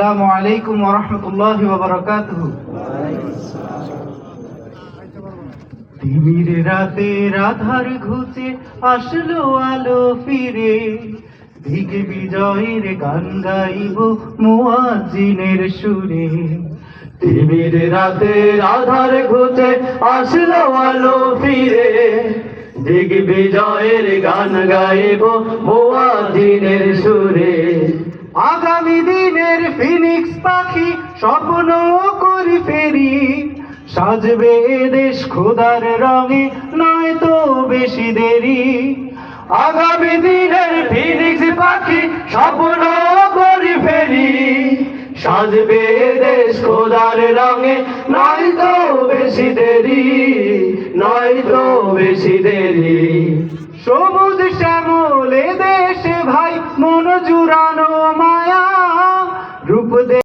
আসসালামু আলাইকুম ওয়া রাহমাতুল্লাহি ওয়া বারাকাতুহু। তিমির রাতের আধার ঘুচে আসলো আলো ফিরে, দিকে বিজয়ের গান গাইব মুয়াজ্জিনের সুরে। তিমির রাতের আধার ঘুচে আসলো আলো ফিরে, দিক বিজয়ের গান গাইব মুয়াজ্জিনের সুরে। আগামী দিনের ফিনিক্স পাখি স্বপ্ন করি ফেরি, সাজবে দেশ খোদার রঙে নয় তো বেশি দেরি। আগামী দিনের ফিনিক্স পাখি স্বপ্ন করি ফেরি, সাজবে দেশ খোদার রঙে নয় তো বেশি দেরি, নয় তো বেশি দেরি। সবুজ শ্যামলে দেশে ভাই মন জুড়ানো মায়া রূপ